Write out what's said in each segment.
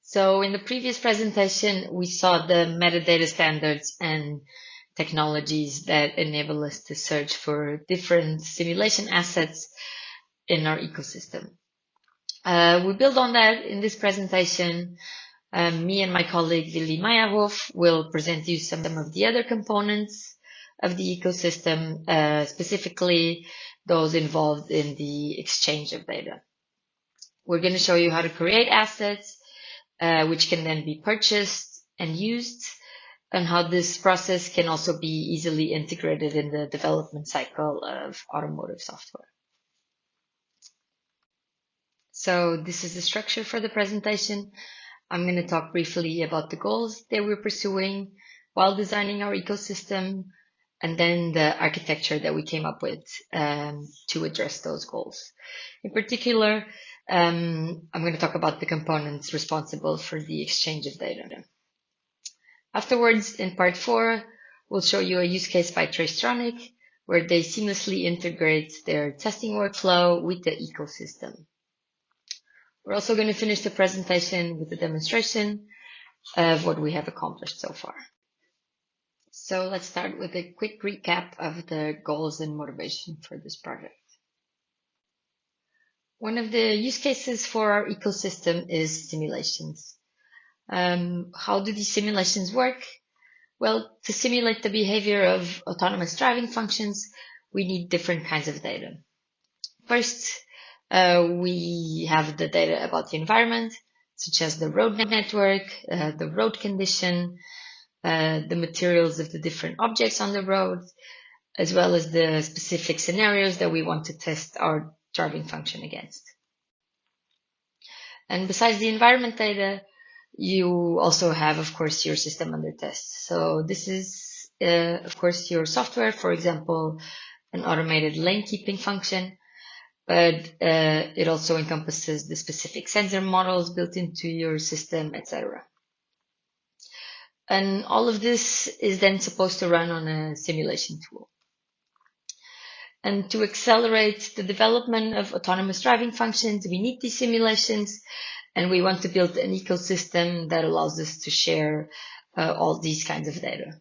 So in the previous presentation, we saw the metadata standards and technologies that enable us to search for different simulation assets in our ecosystem. We build on that in this presentation. Me and my colleague Willi Meierhof will present you some of the other components of the ecosystem, specifically those involved in the exchange of data. We're going to show you how to create assets, which can then be purchased and used, and how this process can also be easily integrated in the development cycle of automotive software. So this is the structure for the presentation. I'm going to talk briefly about the goals that we're pursuing while designing our ecosystem, and then the architecture that we came up with to address those goals. In particular, I'm going to talk about the components responsible for the exchange of data. Afterwards, in part 4, we'll show you a use case by TraceTronic, where they seamlessly integrate their testing workflow with the ecosystem. We're also going to finish the presentation with a demonstration of what we have accomplished so far. So let's start with a quick recap of the goals and motivation for this project. One of the use cases for our ecosystem is simulations. How do these simulations work? Well, to simulate the behavior of autonomous driving functions, we need different kinds of data. First, we have the data about the environment, such as the road network, the road condition, the materials of the different objects on the road, as well as the specific scenarios that we want to test our driving function against. And besides the environment data, you also have, of course, your system under test. So this is, of course, your software, for example, an automated lane keeping function, but it also encompasses the specific sensor models built into your system, etc. And all of this is then supposed to run on a simulation tool. And to accelerate the development of autonomous driving functions, we need these simulations, and we want to build an ecosystem that allows us to share all these kinds of data.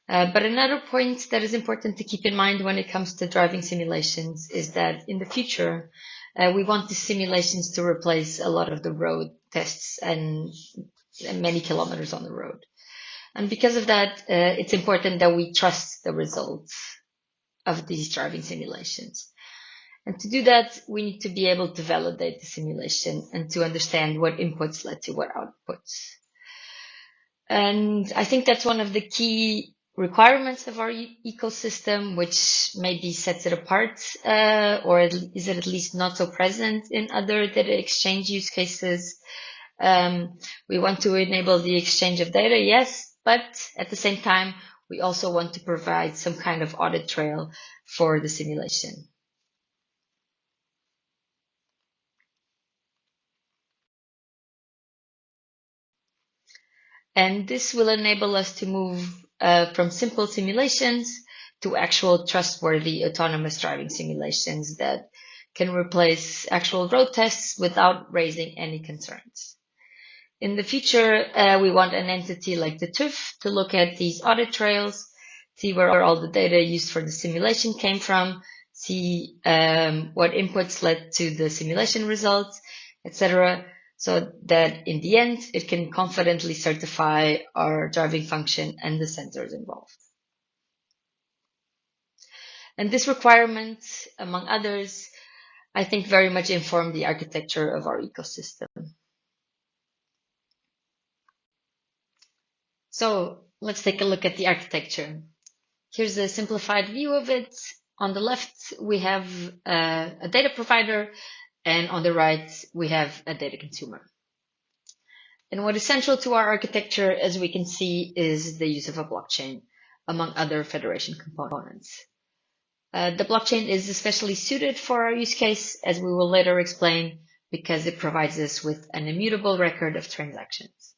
But another point that is important to keep in mind when it comes to driving simulations is that in the future, we want these simulations to replace a lot of the road tests and many kilometers on the road. And because of that, it's important that we trust the results of these driving simulations. And to do that, we need to be able to validate the simulation and to understand what inputs led to what outputs. And I think that's one of the key requirements of our ecosystem, which maybe sets it apart, or is it at least not so present in other data exchange use cases. We want to enable the exchange of data, yes, but at the same time, we also want to provide some kind of audit trail for the simulation. And this will enable us to move from simple simulations to actual trustworthy autonomous driving simulations that can replace actual road tests without raising any concerns. In the future, we want an entity like the TÜV to look at these audit trails, see where all the data used for the simulation came from, see what inputs led to the simulation results, etc., so that in the end, it can confidently certify our driving function and the sensors involved. And this requirement, among others, I think very much informed the architecture of our ecosystem. So let's take a look at the architecture. Here's a simplified view of it. On the left, we have a data provider, and on the right, we have a data consumer. And what is central to our architecture, as we can see, is the use of a blockchain, among other federation components. The blockchain is especially suited for our use case, as we will later explain, because it provides us with an immutable record of transactions.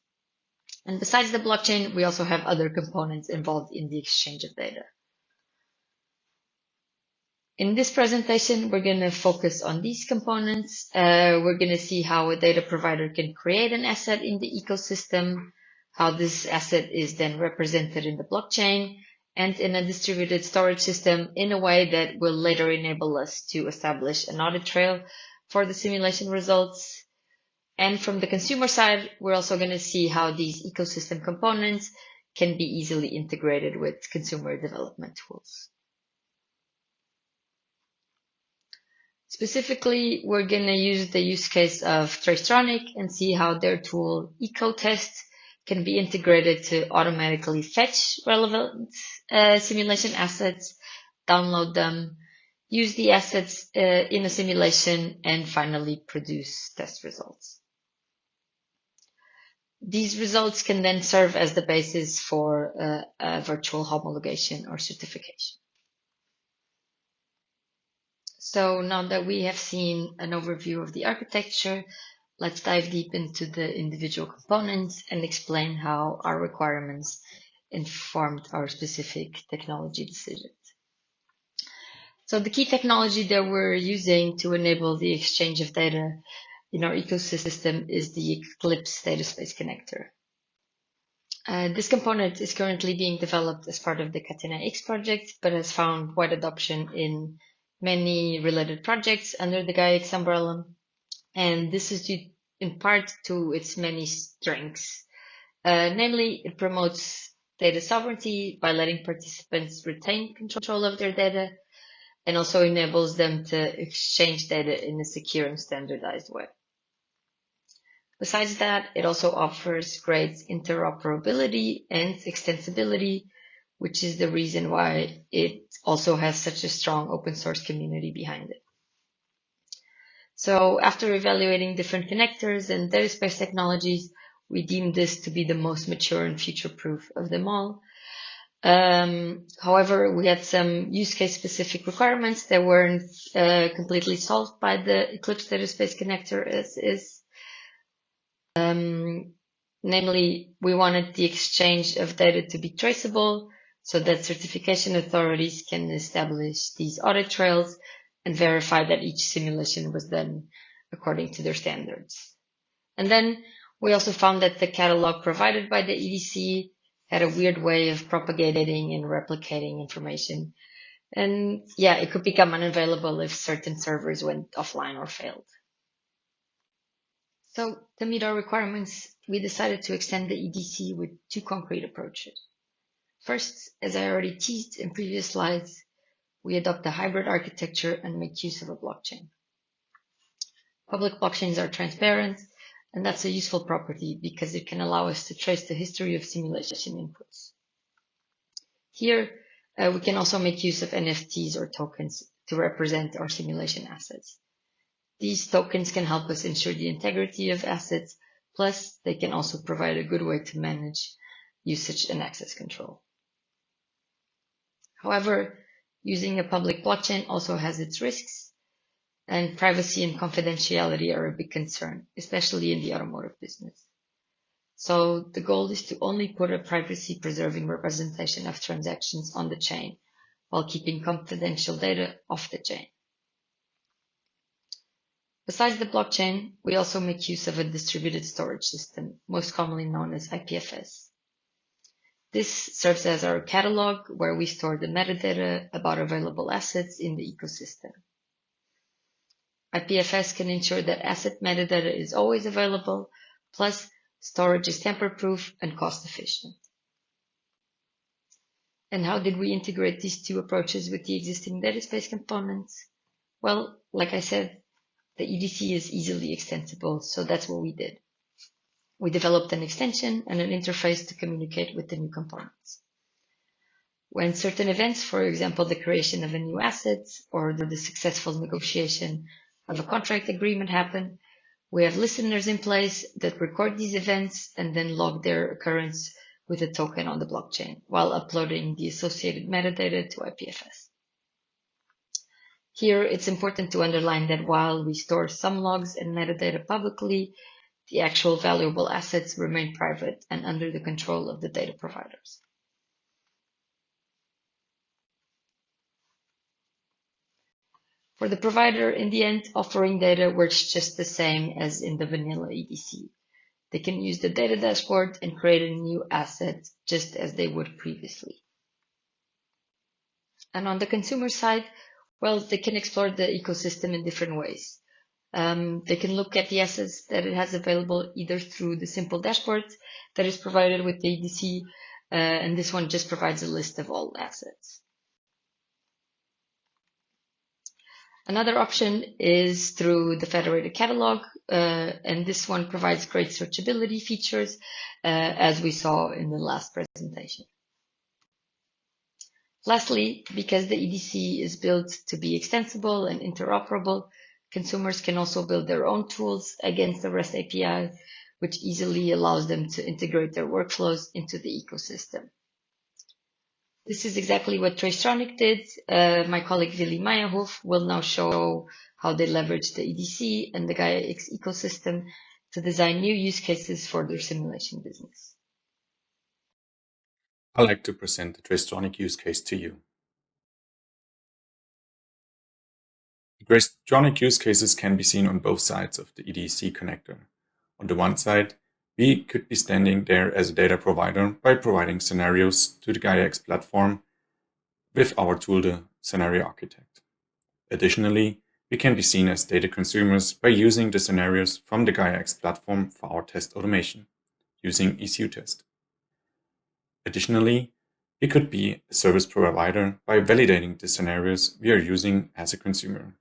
And besides the blockchain, we also have other components involved in the exchange of data. In this presentation, we're going to focus on these components. We're going to see how a data provider can create an asset in the ecosystem, how this asset is then represented in the blockchain and in a distributed storage system in a way that will later enable us to establish an audit trail for the simulation results. And from the consumer side, we're also going to see how these ecosystem components can be easily integrated with consumer development tools. Specifically, we're going to use the use case of TraceTronic and see how their tool EcoTest can be integrated to automatically fetch relevant simulation assets, download them, use the assets in a simulation, and finally produce test results. These results can then serve as the basis for a virtual homologation or certification. So now that we have seen an overview of the architecture, let's dive deep into the individual components and explain how our requirements informed our specific technology decisions. So the key technology that we're using to enable the exchange of data in our ecosystem is the Eclipse Dataspace Connector. This component is currently being developed as part of the Catena X project, but has found wide adoption in many related projects under the GaiaX umbrella. And this is due in part to its many strengths. Namely, it promotes data sovereignty by letting participants retain control of their data and also enables them to exchange data in a secure and standardized way. Besides that, it also offers great interoperability and extensibility, which is the reason why it also has such a strong open source community behind it. So after evaluating different connectors and dataspace technologies, we deemed this to be the most mature and future-proof of them all. However, we had some use case specific requirements that weren't completely solved by the Eclipse Dataspace Connector as is. Namely, we wanted the exchange of data to be traceable so that certification authorities can establish these audit trails and verify that each simulation was done according to their standards. And then we also found that the catalog provided by the EDC had a weird way of propagating and replicating information. And yeah, it could become unavailable if certain servers went offline or failed. So to meet our requirements, we decided to extend the EDC with two concrete approaches. First, as I already teased in previous slides, we adopt a hybrid architecture and make use of a blockchain. Public blockchains are transparent, and that's a useful property because it can allow us to trace the history of simulation inputs. Here, we can also make use of NFTs or tokens to represent our simulation assets. These tokens can help us ensure the integrity of assets, plus they can also provide a good way to manage usage and access control. However, using a public blockchain also has its risks, and privacy and confidentiality are a big concern, especially in the automotive business. So the goal is to only put a privacy-preserving representation of transactions on the chain, while keeping confidential data off the chain. Besides the blockchain, we also make use of a distributed storage system, most commonly known as IPFS. This serves as our catalog where we store the metadata about available assets in the ecosystem. IPFS can ensure that asset metadata is always available, plus storage is tamper-proof and cost-efficient. And how did we integrate these two approaches with the existing dataspace components? Well, like I said, the EDC is easily extensible, so that's what we did. We developed an extension and an interface to communicate with the new components. When certain events, for example, the creation of a new asset or the successful negotiation of a contract agreement happen, we have listeners in place that record these events and then log their occurrence with a token on the blockchain while uploading the associated metadata to IPFS. Here, it's important to underline that while we store some logs and metadata publicly, the actual valuable assets remain private and under the control of the data providers. For the provider, in the end, offering data works just the same as in the vanilla EDC. They can use the data dashboard and create a new asset just as they would previously. And on the consumer side, well, they can explore the ecosystem in different ways. They can look at the assets that it has available either through the simple dashboard that is provided with the EDC, and this one just provides a list of all assets. Another option is through the federated catalog, and this one provides great searchability features, as we saw in the last presentation. Lastly, because the EDC is built to be extensible and interoperable, consumers can also build their own tools against the REST API, which easily allows them to integrate their workflows into the ecosystem. This is exactly what TraceTronic did. My colleague Willi Meierhof will now show how they leverage the EDC and the Gaia-X ecosystem to design new use cases for their simulation business. I'd like to present the TraceTronic use case to you. The TraceTronic use cases can be seen on both sides of the EDC connector. On the one side, we could be standing there as a data provider by providing scenarios to the Gaia-X platform with our tool, the Scenario Architect. Additionally, we can be seen as data consumers by using the scenarios from the Gaia-X platform for our test automation, using ECU test. Additionally, we could be a service provider by validating the scenarios we are using as a consumer.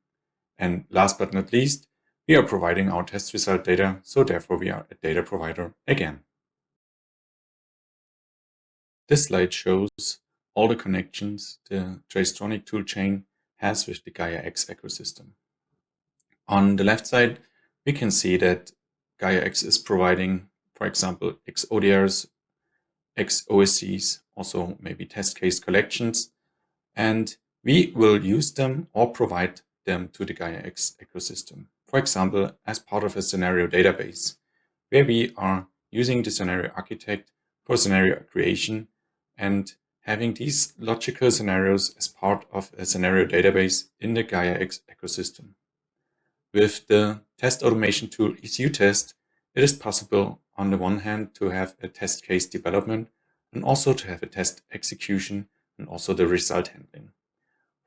And last but not least, we are providing our test result data, so therefore we are a data provider again. This slide shows all the connections the TraceTronic toolchain has with the Gaia-X ecosystem. On the left side, we can see that Gaia-X is providing, for example, XODRs, XOSCs, also maybe test case collections, and we will use them or provide them to the Gaia-X ecosystem. For example, as part of a scenario database, where we are using the scenario architect for scenario creation and having these logical scenarios as part of a scenario database in the Gaia-X ecosystem. With the test automation tool ECU test, it is possible on the one hand to have a test case development and also to have a test execution and also the result handling.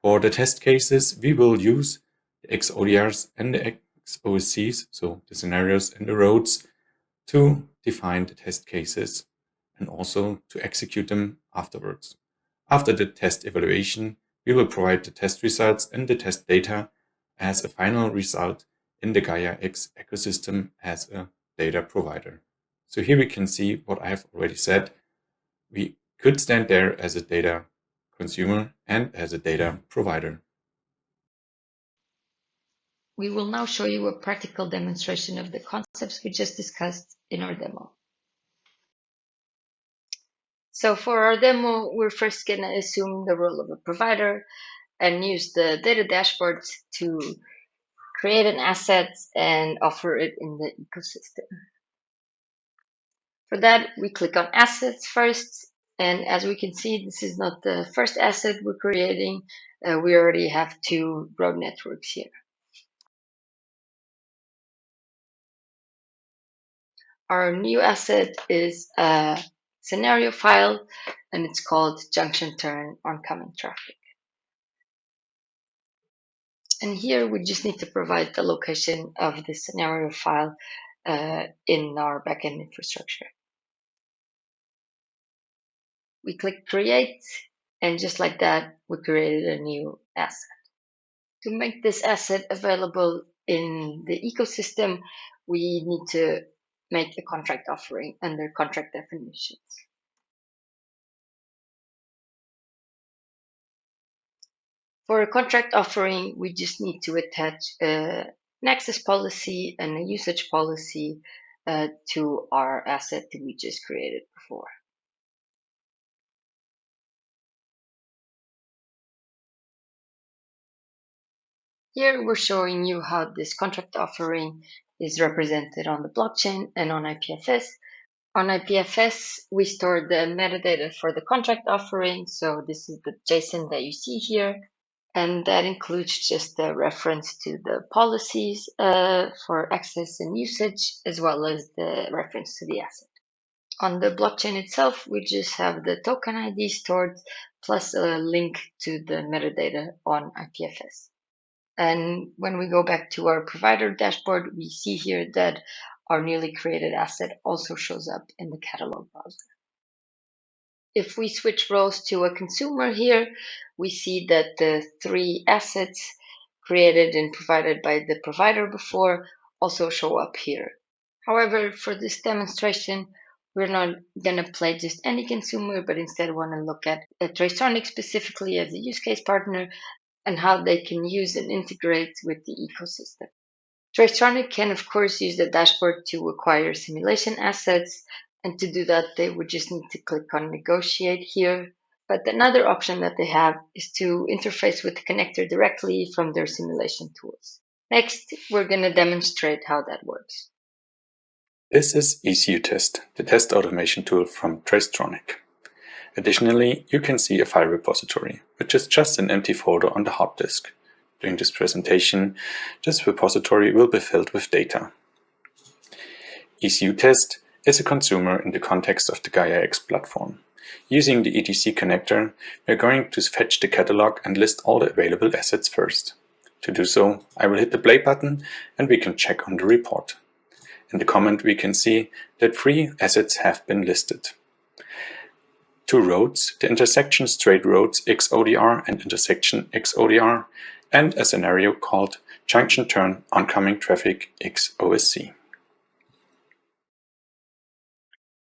For the test cases, we will use the XODRs and the XOSCs, so the scenarios and the roads, to define the test cases and also to execute them afterwards. After the test evaluation, we will provide the test results and the test data as a final result in the Gaia-X ecosystem as a data provider. So here we can see what I have already said. We could stand there as a data consumer and as a data provider. We will now show you a practical demonstration of the concepts we just discussed in our demo. So for our demo, we're first going to assume the role of a provider and use the data dashboard to create an asset and offer it in the ecosystem. For that, we click on Assets first, and as we can see, this is not the first asset we're creating. We already have two road networks here. Our new asset is a scenario file, and it's called Junction Turn Oncoming Traffic. And here we just need to provide the location of the scenario file in our backend infrastructure. We click Create, and just like that, we created a new asset. To make this asset available in the ecosystem, we need to make a contract offering under contract definitions. For a contract offering, we just need to attach an access policy and a usage policy to our asset that we just created before. Here we're showing you how this contract offering is represented on the blockchain and on IPFS. On IPFS, we store the metadata for the contract offering. So this is the JSON that you see here. And that includes just the reference to the policies for access and usage, as well as the reference to the asset. On the blockchain itself, we just have the token ID stored plus a link to the metadata on IPFS. And when we go back to our provider dashboard, we see here that our newly created asset also shows up in the catalog browser. If we switch roles to a consumer here, we see that the 3 assets created and provided by the provider before also show up here. However, for this demonstration, we're not going to play just any consumer, but instead want to look at TraceTronic specifically as a use case partner and how they can use and integrate with the ecosystem. TraceTronic can, of course, use the dashboard to acquire simulation assets, and to do that, they would just need to click on Negotiate here. But another option that they have is to interface with the connector directly from their simulation tools. Next, we're going to demonstrate how that works. This is ECU Test, the test automation tool from TraceTronic. Additionally, you can see a file repository, which is just an empty folder on the hard disk. During this presentation, this repository will be filled with data. ECU Test is a consumer in the context of the Gaia-X platform. Using the ETC connector, we are going to fetch the catalog and list all the available assets first. To do so, I will hit the play button and we can check on the report. In the comment we can see that 3 assets have been listed. 2 roads, the intersection straight roads XODR and intersection XODR, and a scenario called junction turn oncoming traffic XOSC.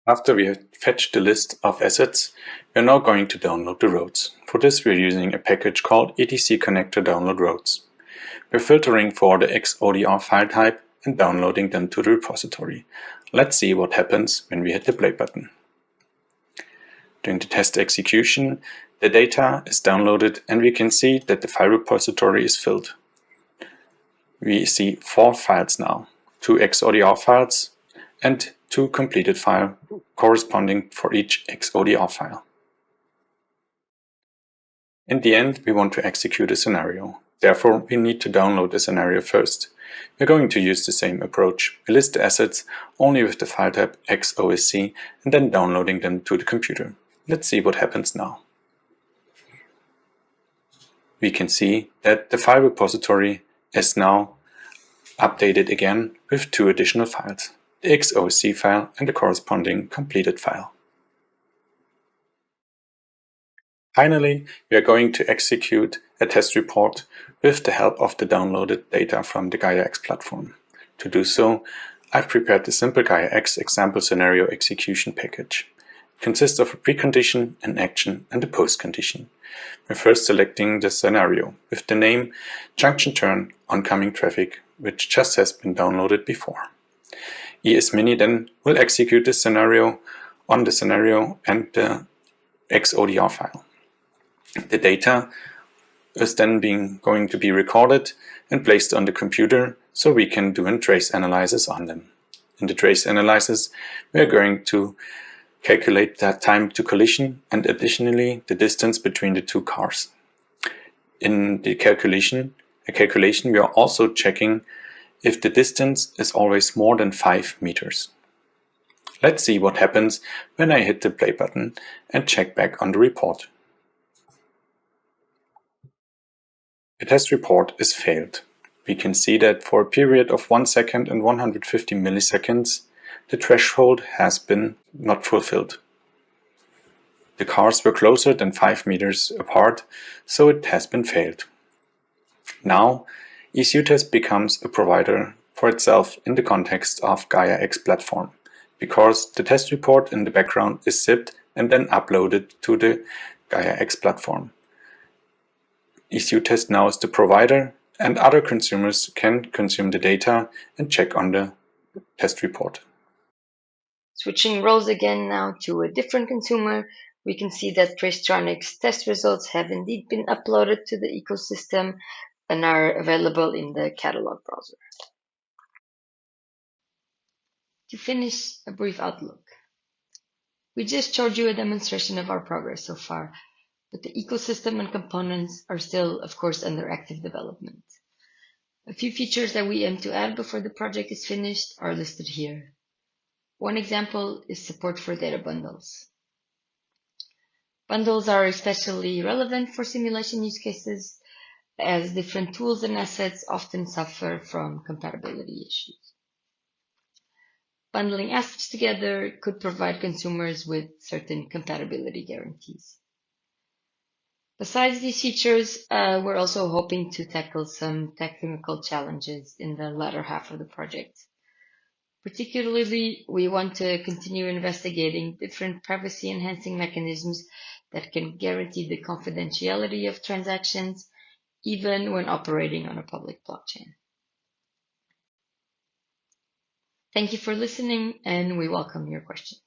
After we have fetched the list of assets, we are now going to download the roads. For this we are using a package called etc connector download roads. We are filtering for the XODR file type and downloading them to the repository. Let's see what happens when we hit the play button. During the test execution, the data is downloaded and we can see that the file repository is filled. We see 4 files now, 2 XODR files and 2 completed files corresponding for each XODR file. In the end, we want to execute a scenario. Therefore, we need to download the scenario first. We're going to use the same approach. We list the assets only with the file type XOSC and then downloading them to the computer. Let's see what happens now. We can see that the file repository is now updated again with 2 additional files, the XOSC file and the corresponding completed file. Finally, we are going to execute a test report with the help of the downloaded data from the Gaia-X platform. To do so, I've prepared the simple Gaia-X example scenario execution package. It consists of a precondition, an action, and a postcondition. We're first selecting the scenario with the name junction turn oncoming traffic, which just has been downloaded before. ESMini then will execute this scenario on the scenario and the XODR file. The data is then going to be recorded and placed on the computer so we can do a trace analysis on them. In the trace analysis, we are going to calculate that time to collision and additionally the distance between the 2 cars. In the calculation we are also checking if the distance is always more than 5 meters. Let's see what happens when I hit the play button and check back on the report. The test report is failed. We can see that for a period of 1 second and 150 milliseconds, the threshold has been not fulfilled. The cars were closer than 5 meters apart, so it has been failed. Now, ECU Test becomes a provider for itself in the context of Gaia-X platform, because the test report in the background is zipped and then uploaded to the Gaia-X platform. ECU Test now is the provider and other consumers can consume the data and check on the test report. Switching roles again now to a different consumer, we can see that TraceTronic's test results have indeed been uploaded to the ecosystem and are available in the catalog browser. To finish, a brief outlook. We just showed you a demonstration of our progress so far, but the ecosystem and components are still, of course, under active development. A few features that we aim to add before the project is finished are listed here. One example is support for data bundles. Bundles are especially relevant for simulation use cases, as different tools and assets often suffer from compatibility issues. Bundling assets together could provide consumers with certain compatibility guarantees. Besides these features, we're also hoping to tackle some technical challenges in the latter half of the project. Particularly, we want to continue investigating different privacy-enhancing mechanisms that can guarantee the confidentiality of transactions, even when operating on a public blockchain. Thank you for listening, and we welcome your questions.